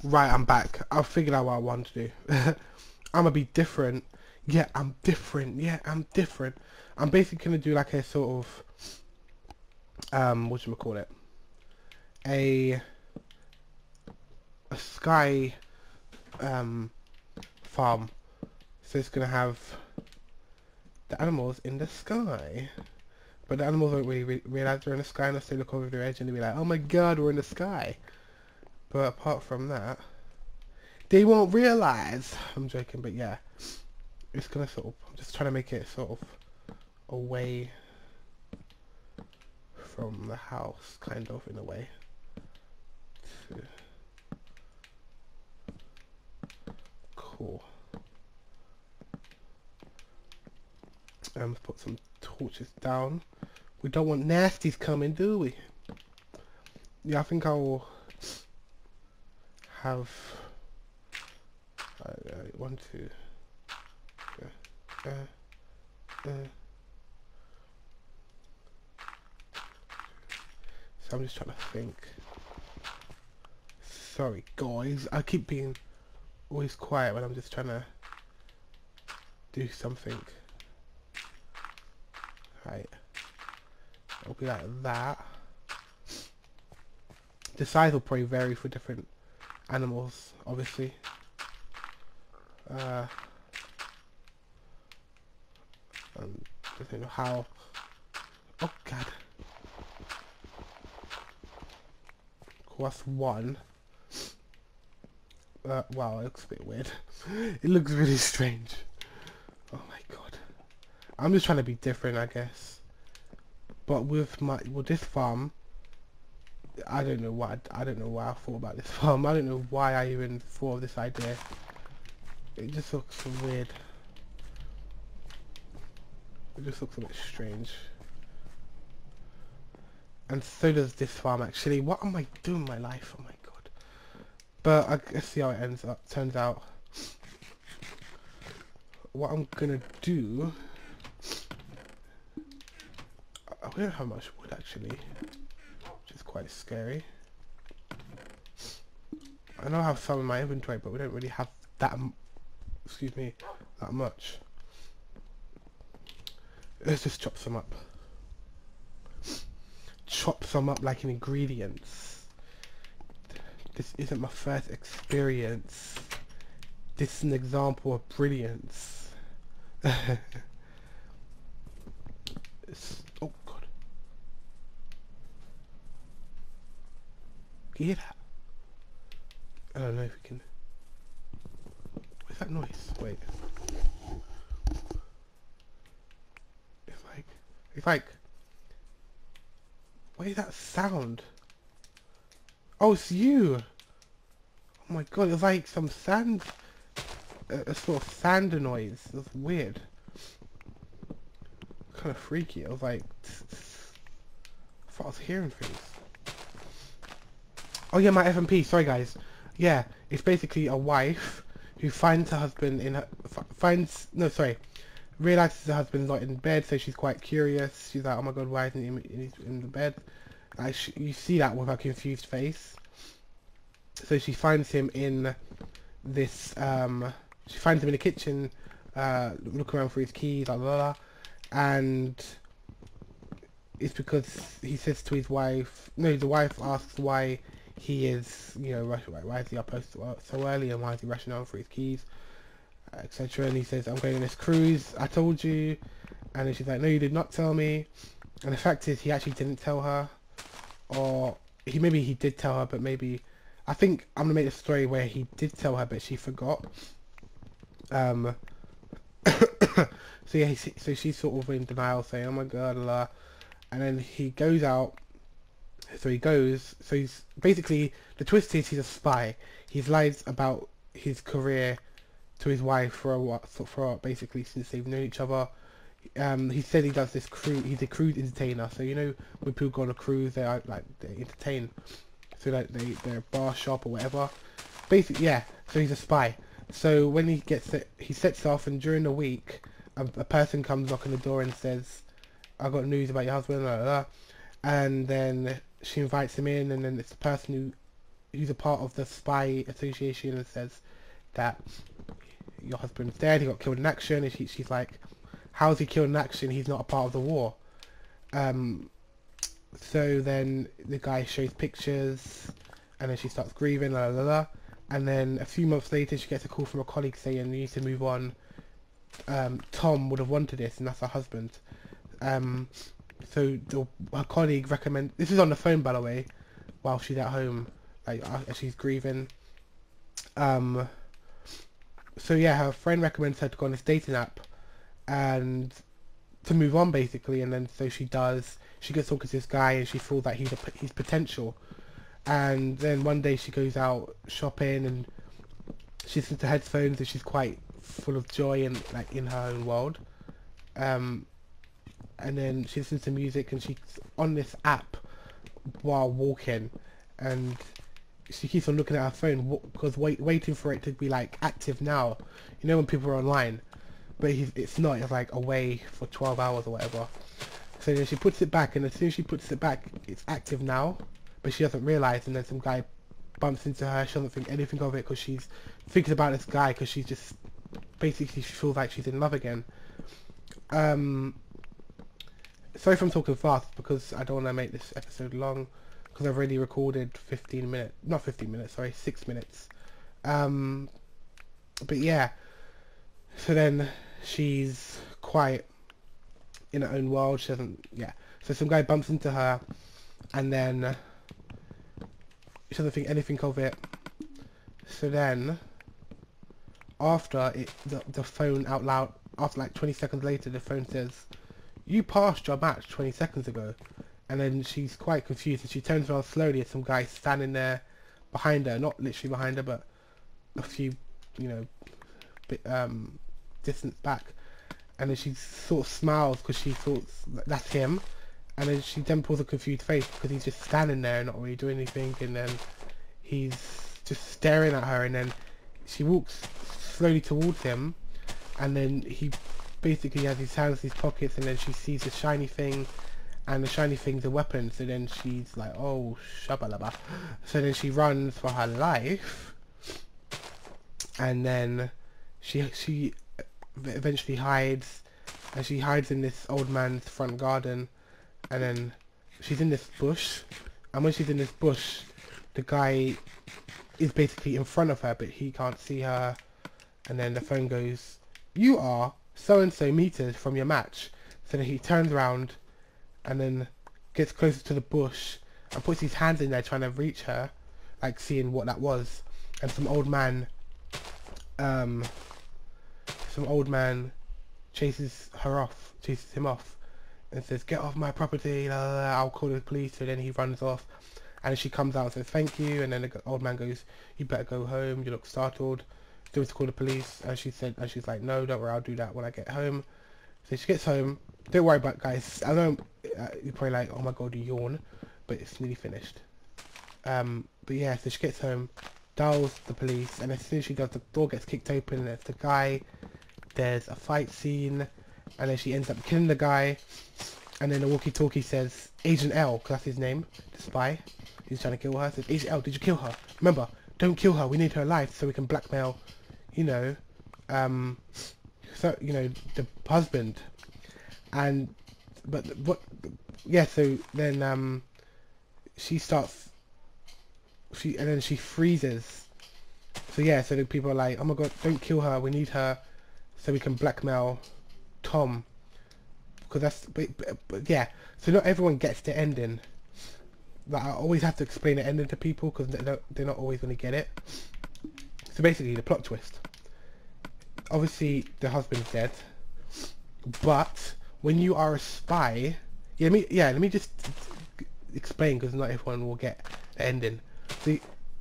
Right, I'm back. I've figured out what I want to do. I'm gonna be different. Yeah, I'm different. Yeah, I'm different. I'm basically gonna do like a sort of call it? A sky farm. So it's gonna have the animals in the sky. But the animals don't really realize they're in the sky unless they look over their edge and they be like, oh my god, we're in the sky. But apart from that, they won't realize. I'm joking, but yeah. It's gonna sort of, I'm just trying to make it sort of away from the house, kind of, in a way. Cool. Let's put some torches down. We don't want nasties coming, do we? Yeah, I think I'll have 1, 2. So I'm just trying to think. Sorry, guys. I keep being always quiet when I'm just trying to do something. Right. It'll be like that. The size will probably vary for different animals, obviously. I don't know how. Oh god. Cool, that's one. Wow, it looks a bit weird. It looks really strange. Oh my god. I'm just trying to be different, I guess. But with this farm, I don't know why I thought about this farm. I don't know why I even thought of this idea. It just looks weird. It just looks a bit strange. And so does this farm actually. What am I doing in my life? Oh my god. But let's see how it turns out. What I'm gonna do, we don't have much wood actually, which is quite scary. I know I have some in my inventory, but we don't really have that that much. Let's just chop some up. Chop some up like ingredients. This isn't my first experience. This is an example of brilliance. Oh god. Can you hear that? I don't know if we can. What's that noise? Wait. It's like. What is that sound? Oh, it's you! Oh my god, it's like some sand. A sort of sander noise. It's weird. Kind of freaky. I was like. I thought I was hearing things. Oh yeah, my FMP. Sorry guys. Yeah, it's basically a wife who finds her husband in her. Realizes her husband's not in bed, so she's quite curious. She's like, oh my god, why isn't he in the bed? You see that with her confused face. So she finds him in this, she finds him in the kitchen, looking around for his keys, blah, blah, blah. And it's because he says to his wife, no, the wife asks why he is, why is he up so early and why is he rushing on for his keys, etc. And he says, I'm going on this cruise, I told you. And then she's like, no, you did not tell me. And the fact is, he actually didn't tell her. Or maybe he did tell her, but maybe, I think I'm gonna make a story where he did tell her, but she forgot. So yeah, so she's sort of in denial, saying, "Oh my god," blah. And then he goes out. So he goes. So he's basically, the twist is he's a spy. He's lied about his career to his wife for basically since they've known each other. He said he does this cruise. He's a cruise entertainer. So when people go on a cruise, they entertain. So like they're a bar shop or whatever. Basically, yeah. So he's a spy. So when he gets it, he sets off, and during the week, a person comes knocking the door and says, "I got news about your husband." Blah, blah, blah. And then she invites him in, and then it's the person who's a part of the spy association, and says that your husband's dead, he got killed in action, and she's like, how's he killed in action? He's not a part of the war. So then the guy shows pictures, and then she starts grieving, la la la. And then a few months later, she gets a call from a colleague saying, "You need to move on. Tom would have wanted this, and that's her husband." So her colleague recommend. This is on the phone, by the way, while she's at home, like as she's grieving. So yeah, her friend recommends her to go on this dating app, and to move on basically. And then so she does. She gets talking to this guy, and she feels that he's potential. And then one day she goes out shopping, and she listens to headphones, and she's quite full of joy and like in her own world. And then she listens to music, and she's on this app while walking, and she keeps on looking at her phone because waiting for it to be like active now. You know when people are online, but it's not. It's like away for 12 hours or whatever. So then she puts it back, and as soon as she puts it back, it's active now, but she doesn't realise. And then some guy bumps into her. She doesn't think anything of it because she's thinking about this guy, because she's just basically, she feels like she's in love again. Sorry if I'm talking fast, because I don't want to make this episode long, because I've already recorded 15 minutes, not 15 minutes, sorry, 6 minutes. But yeah, so then she's quite in her own world. She doesn't, yeah. So some guy bumps into her, and then she doesn't think anything of it. So then, after it, the phone out loud, after like 20 seconds later, the phone says, "You passed your match 20 seconds ago." And then she's quite confused, and she turns around slowly, and some guy standing there behind her, not literally behind her, but a few, you know, bit distance back. And then she sort of smiles because she thought that's him. And then she then pulls a confused face because he's just standing there and not really doing anything. And then he's just staring at her, and then she walks slowly towards him, and then he basically has his hands in his pockets, and then she sees a shiny thing, and the shiny thing's a weapon. So then she's like, oh, shabalaba. So then she runs for her life, and then she eventually hides, and she hides in this old man's front garden. And then she's in this bush, and when she's in this bush, the guy is basically in front of her, but he can't see her. And then the phone goes, "You are so and so meters from your match." So then he turns around, and then gets closer to the bush, and puts his hands in there trying to reach her, like seeing what that was. And some old man chases him off, and says, "Get off my property, la, la, la, I'll call the police." So then he runs off, and she comes out and says, "Thank you." And then the old man goes, "You better go home, you look startled. Do you want to call the police?" And she's like, "No, don't worry, I'll do that when I get home." So she gets home. Don't worry about it, guys. I know you're probably like, "Oh my god, you yawn," but it's nearly finished. But yeah, so she gets home, dials the police, and as soon as she does, the door gets kicked open, and it's the guy. There's a fight scene, and then she ends up killing the guy. And then the walkie-talkie says, "Agent L," because that's his name, the spy who's trying to kill her, says, "Agent L, did you kill her? Remember, don't kill her. We need her alive so we can blackmail, you know, so you know, the husband." And yeah. So then she freezes. So yeah. So the people are like, "Oh my god, don't kill her. We need her so we can blackmail Tom." Because that's, but yeah, so not everyone gets the ending. Like, I always have to explain the ending to people because they're not always going to get it. So basically, the plot twist. Obviously, the husband's dead, but when you are a spy, let me just explain, because not everyone will get the ending.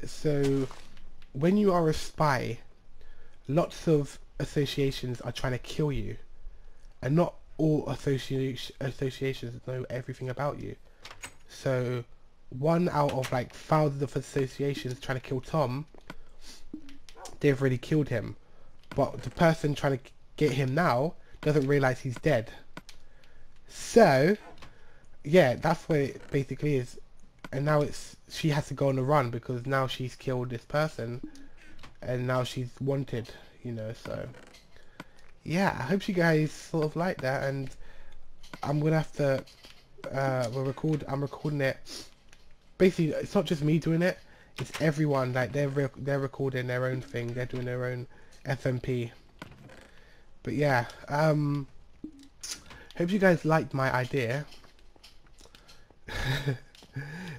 So when you are a spy, lots of associations are trying to kill you, and not all associations know everything about you. So one out of like thousands of associations trying to kill Tom, they've already killed him, but the person trying to get him now doesn't realize he's dead. So yeah, that's what it basically is. and now she has to go on the run because now she's killed this person, and now she's wanted, you know. So yeah, I hope you guys sort of like that, and I'm gonna have to I'm recording it. Basically, it's not just me doing it, it's everyone. Like they're recording their own thing, they're doing their own FMP. But yeah, hope you guys liked my idea.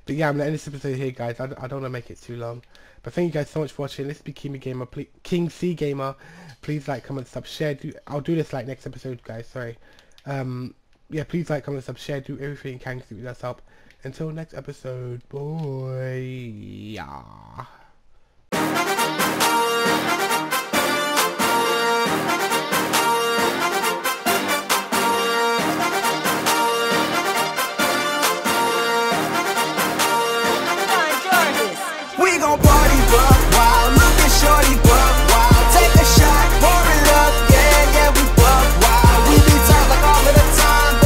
But yeah, I'm gonna end this episode here, guys. I don't want to make it too long. But thank you guys so much for watching. This has been King C Gamer. Please like, comment, sub, share. I'll do this like next episode, guys. Sorry. Yeah, please like, comment, sub, share. Do everything you can to keep us up. Until next episode, boy. Yeah.